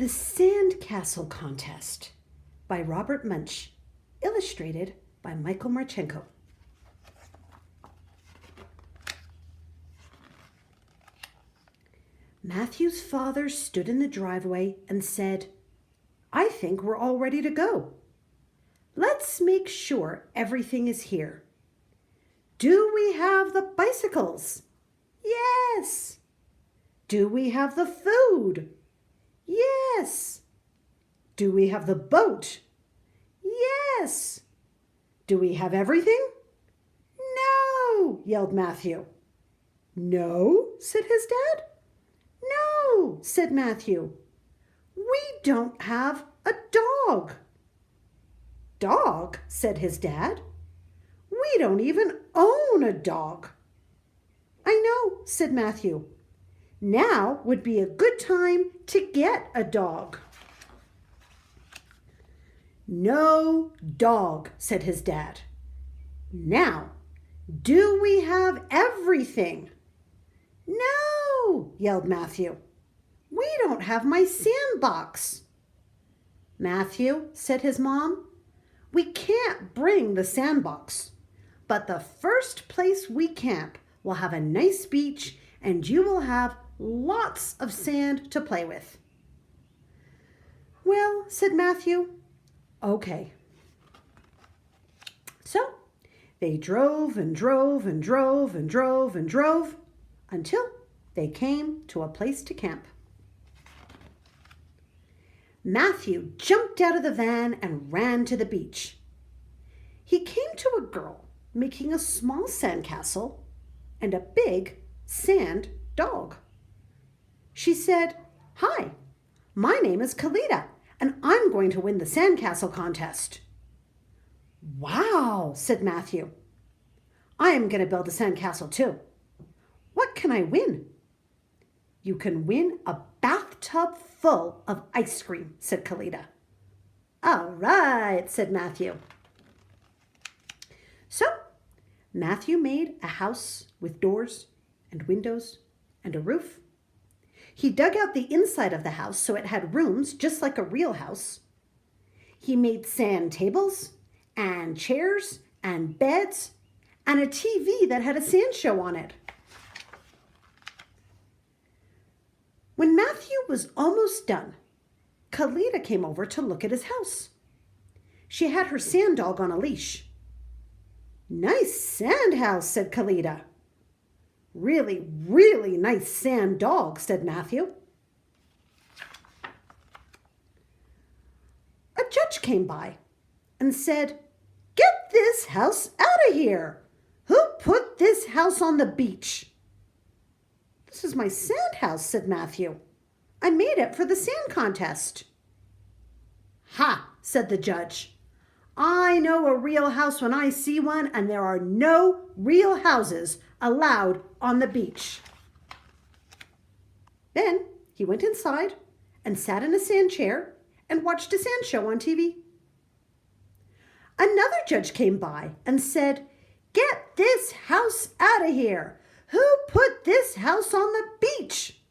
The Sandcastle Contest by Robert Munch, illustrated by Michael Marchenko. Matthew's father stood in the driveway and said, "I think we're all ready to go. Let's make sure everything is here. Do we have the bicycles? Yes. Do we have the food? Yes. Do we have the boat? Yes. Do we have everything? No, yelled Matthew. No, said his dad. No, said Matthew. We don't have a dog. Dog, said his dad. We don't even own a dog. I know, said Matthew. Now would be a good time to get a dog. No dog, said his dad. Now, do we have everything? No, yelled Matthew. We don't have my sandbox. Matthew, said his mom, we can't bring the sandbox, but the first place we camp will have a nice beach and you will have lots of sand to play with. Well, said Matthew, okay. So they drove and drove and drove and drove and drove until they came to a place to camp. Matthew jumped out of the van and ran to the beach. He came to a girl making a small sandcastle and a big sand dog. She said, "Hi, my name is Kalita, and I'm going to win the sandcastle contest." Wow, said Matthew. I am going to build a sandcastle too. What can I win? You can win a bathtub full of ice cream, said Kalita. All right, said Matthew. So Matthew made a house with doors and windows and a roof. He dug out the inside of the house so it had rooms just like a real house. He made sand tables and chairs and beds and a TV that had a sand show on it. When Matthew was almost done, Kalita came over to look at his house. She had her sand dog on a leash. Nice sand house, said Kalita. Really, really nice sand dog, said Matthew. A judge came by and said, "Get this house out of here. Who put this house on the beach?" "This is my sand house," said Matthew. "I made it for the sand contest." "Ha," said the judge. "I know a real house when I see one, and there are no real houses allowed on the beach." Then he went inside and sat in a sand chair and watched a sand show on TV. Another judge came by and said, "Get this house out of here. Who put this house on the beach?"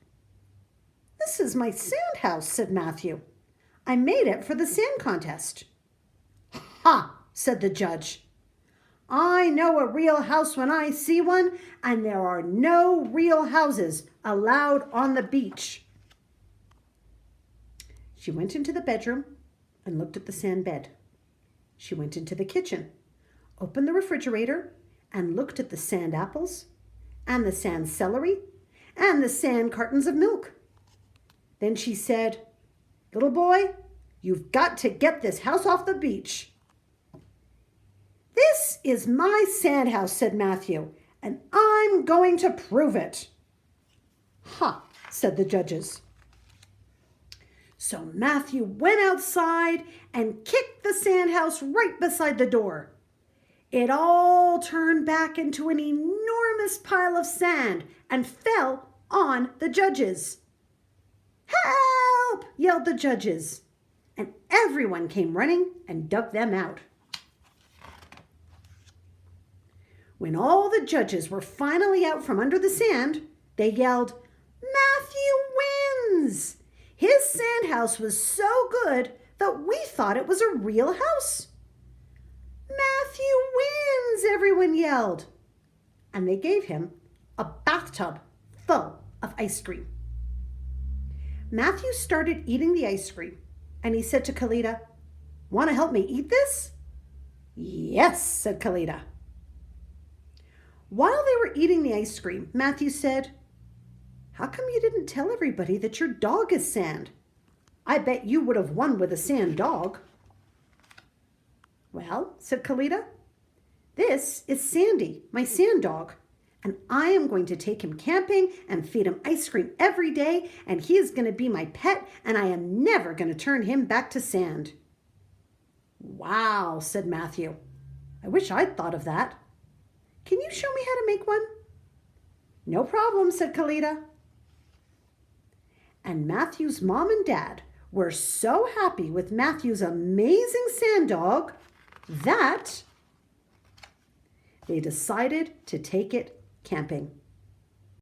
"This is my sand house," said Matthew. "I made it for the sand contest." "Ha," said the judge. "I know a real house when I see one, and there are no real houses allowed on the beach." She went into the bedroom and looked at the sand bed. She went into the kitchen, opened the refrigerator, and looked at the sand apples and the sand celery and the sand cartons of milk. Then she said, "Little boy, you've got to get this house off the beach." "This is my sand house," said Matthew, "and I'm going to prove it." "Ha," said the judges. So Matthew went outside and kicked the sand house right beside the door. It all turned back into an enormous pile of sand and fell on the judges. "Help!" yelled the judges, and everyone came running and dug them out. When all the judges were finally out from under the sand, they yelled, "Matthew wins! His sand house was so good that we thought it was a real house. Matthew wins, everyone yelled. And they gave him a bathtub full of ice cream. Matthew started eating the ice cream, and he said to Kalita, "Want to help me eat this?" "Yes," said Kalita. While they were eating the ice cream, Matthew said, "How come you didn't tell everybody that your dog is Sand? I bet you would have won with a sand dog." "Well," said Kalita, "this is Sandy, my sand dog, and I am going to take him camping and feed him ice cream every day, and he is going to be my pet, and I am never going to turn him back to sand." "Wow," said Matthew. "I wish I'd thought of that. Can you show me how to make one?" "No problem," said Kalita. And Matthew's mom and dad were so happy with Matthew's amazing sand dog that they decided to take it camping.